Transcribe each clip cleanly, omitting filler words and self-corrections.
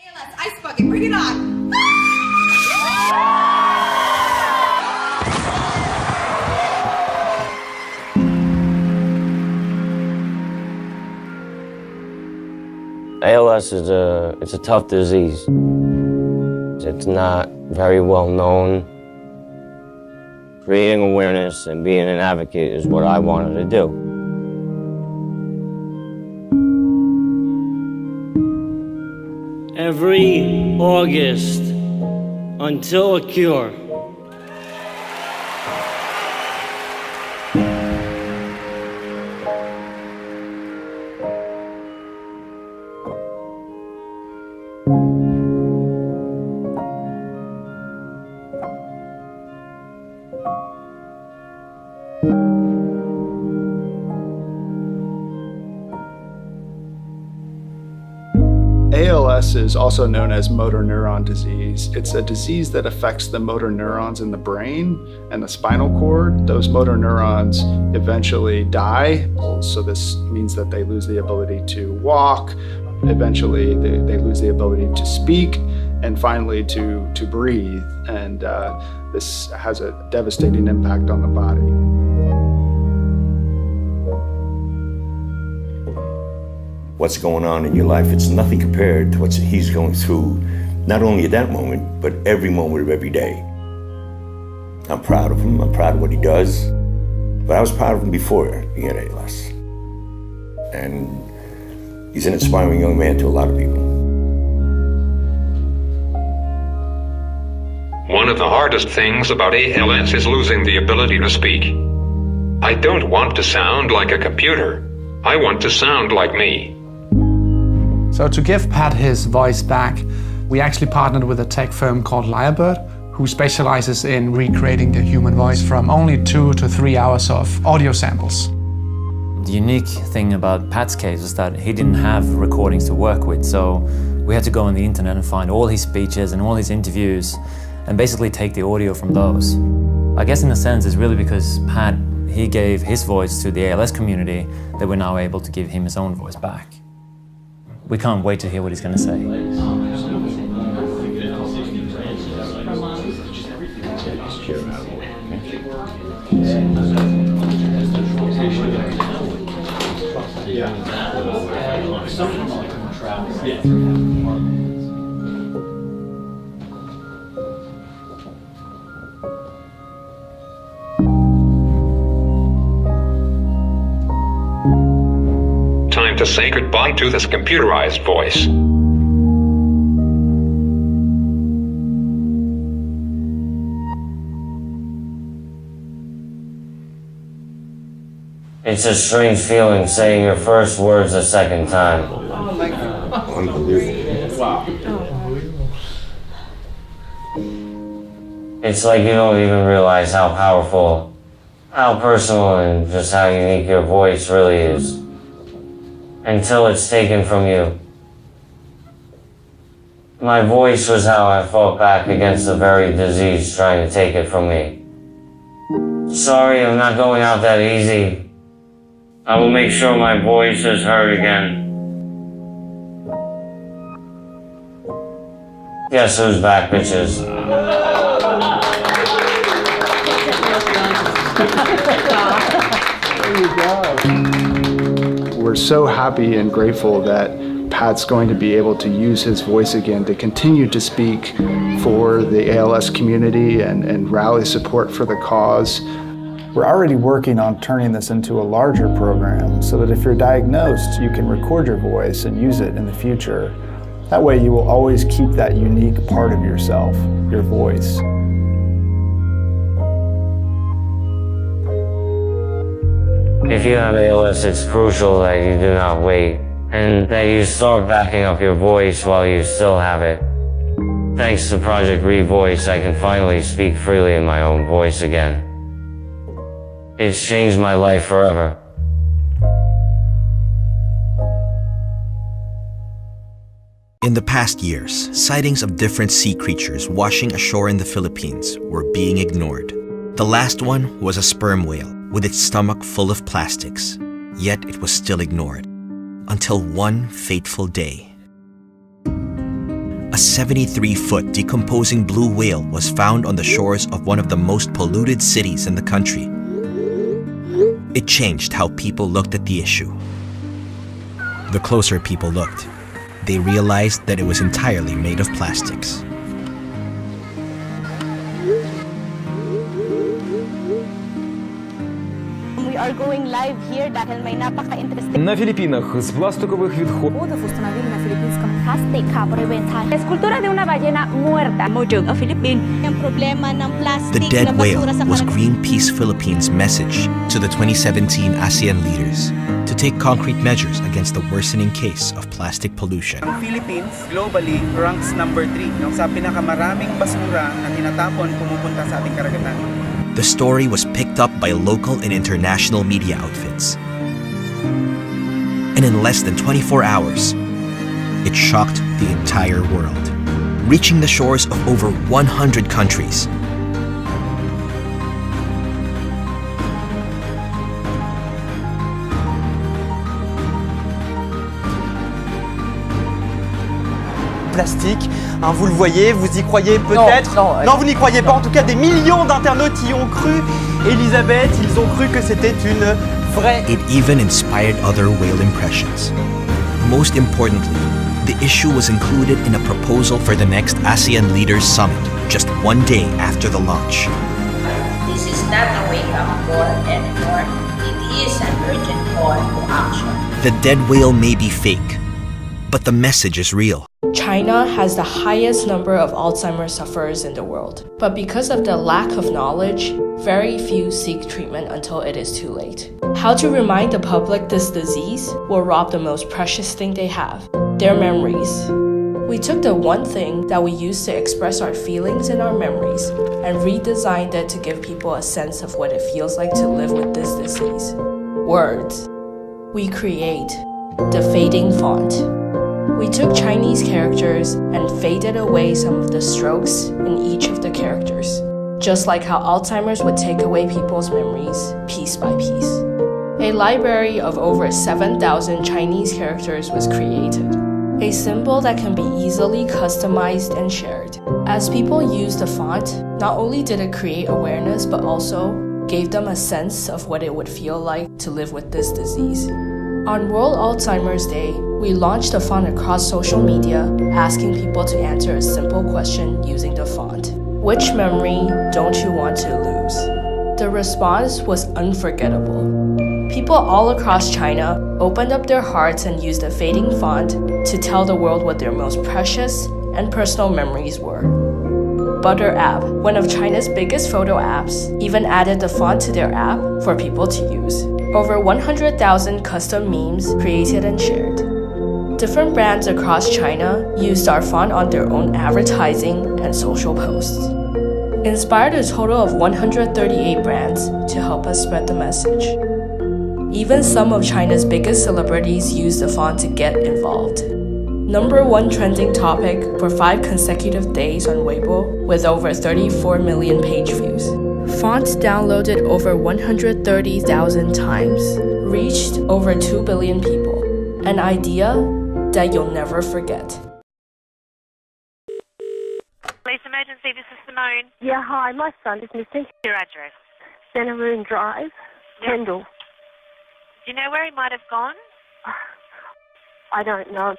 ALS Ice Bucket, bring it on! ALS is a tough disease. It's not very well known. Creating awareness and being an advocate is what I wanted to do. Every August until a cure. ALS is also known as motor neuron disease. It's a disease that affects the motor neurons in the brain and the spinal cord. Those motor neurons eventually die, so this means that they lose the ability to walk. Eventually, they lose the ability to speak, and finally to breathe. And this has a devastating impact on the body. What's going on in your life, it's nothing compared to what he's going through, not only at that moment, but every moment of every day. I'm proud of him, I'm proud of what he does, but I was proud of him before he had ALS. And he's an inspiring young man to a lot of people. One of the hardest things about ALS is losing the ability to speak. I don't want to sound like a computer. I want to sound like me. So to give Pat his voice back, we actually partnered with a tech firm called Lyrebird, who specializes in recreating the human voice from only 2 to 3 hours of audio samples. The unique thing about Pat's case was that he didn't have recordings to work with, so we had to go on the internet and find all his speeches and all his interviews and basically take the audio from those. I guess in a sense it's really because Pat, he gave his voice to the ALS community that we're now able to give him his own voice back. We can't wait to hear what he's going to say. Time to say goodbye to this computerized voice. It's a strange feeling saying your first words a second time. Unbelievable. Wow. It's like you don't even realize how powerful, how personal, and just how unique your voice really is, until it's taken from you. My voice was how I fought back against the very disease trying to take it from me. Sorry, I'm not going out that easy. I will make sure my voice is heard again. Guess who's back, bitches? We're so happy and grateful that Pat's going to be able to use his voice again to continue to speak for the ALS community and rally support for the cause. We're already working on turning this into a larger program so that if you're diagnosed, you can record your voice and use it in the future. That way you will always keep that unique part of yourself, your voice. If you have ALS, it's crucial that you do not wait, and that you start backing up your voice while you still have it. Thanks to Project Revoice, I can finally speak freely in my own voice again. It's changed my life forever. In the past years, sightings of different sea creatures washing ashore in the Philippines were being ignored. The last one was a sperm whale with its stomach full of plastics, yet it was still ignored. Until one fateful day. a 73-foot decomposing blue whale was found on the shores of one of the most polluted cities in the country. It changed how people looked at the issue. The closer people looked, they realized that it was entirely made of plastics. We are going live here dahil may napaka-interesting На Филиппинах з пластикових відходів uстановили на филиппинском plastic ka bariwen tayo. Eskultura de una ballena muerta. Mojog of Philippines. Ang problema ng plastic The dead whale was Greenpeace Philippines' message to the 2017 ASEAN leaders to take concrete measures against the worsening case of plastic pollution. Ang Philippines globally ranks number 3 sa pinakamaraming basura na tinatapon pumupunta sa ating karagatan. The story was picked up by local and international media outfits. And in less than 24 hours, it shocked the entire world, reaching the shores of over 100 countries. Plastique, vous le voyez, vous y croyez peut-être? Non, vous n'y croyez pas. En tout cas, des millions d'internautes y ont cru. Elisabeth, ils ont cru que c'était une vraie. It even inspired other whale impressions. Most importantly, the issue was included in a proposal for the next ASEAN Leaders Summit, just one day after the launch. This is not a wake-up call anymore. It is an urgent call to action. The dead whale may be fake, but the message is real. China has the highest number of Alzheimer sufferers in the world. But because of the lack of knowledge, very few seek treatment until it is too late. How to remind the public this disease will rob the most precious thing they have, their memories. We took the one thing that we used to express our feelings and our memories and redesigned it to give people a sense of what it feels like to live with this disease. Words. We create the fading font. We took Chinese characters and faded away some of the strokes in each of the characters, just like how Alzheimer's would take away people's memories piece by piece. A library of over 7,000 Chinese characters was created, a symbol that can be easily customized and shared. As people used the font, not only did it create awareness, but also gave them a sense of what it would feel like to live with this disease. On World Alzheimer's Day, we launched a font across social media, asking people to answer a simple question using the font. Which memory don't you want to lose? The response was unforgettable. People all across China opened up their hearts and used the fading font to tell the world what their most precious and personal memories were. Butter app, one of China's biggest photo apps, even added the font to their app for people to use. Over 100,000 custom memes created and shared. Different brands across China used our font on their own advertising and social posts. Inspired a total of 138 brands to help us spread the message. Even some of China's biggest celebrities used the font to get involved. #1 trending topic for 5 consecutive days on Weibo with over 34 million page views. Fonts downloaded over 130,000 times, reached over 2 billion people. An idea that you'll never forget. Police emergency, this is Simone. Yeah, hi, my son is missing. Your address? Centeroon Drive, Kendall. Do you know where he might have gone? I don't know.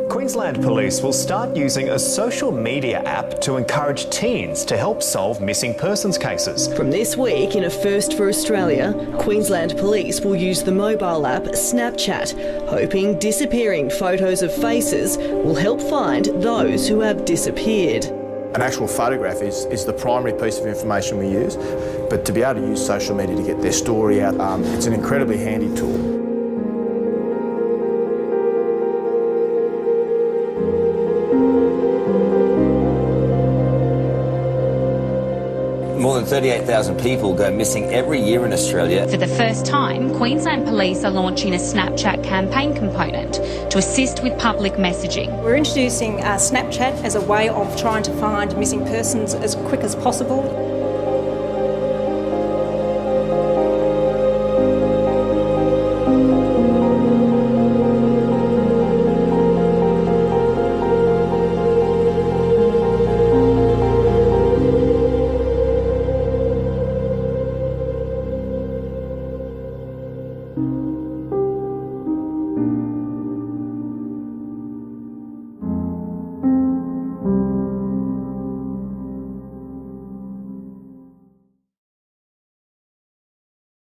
Queensland Police will start using a social media app to encourage teens to help solve missing persons cases. From this week, in a first for Australia, Queensland Police will use the mobile app Snapchat, hoping disappearing photos of faces will help find those who have disappeared. An actual photograph is the primary piece of information we use, but to be able to use social media to get their story out, it's an incredibly handy tool. More than 38,000 people go missing every year in Australia. For the first time, Queensland Police are launching a Snapchat campaign component to assist with public messaging. We're introducing Snapchat as a way of trying to find missing persons as quick as possible.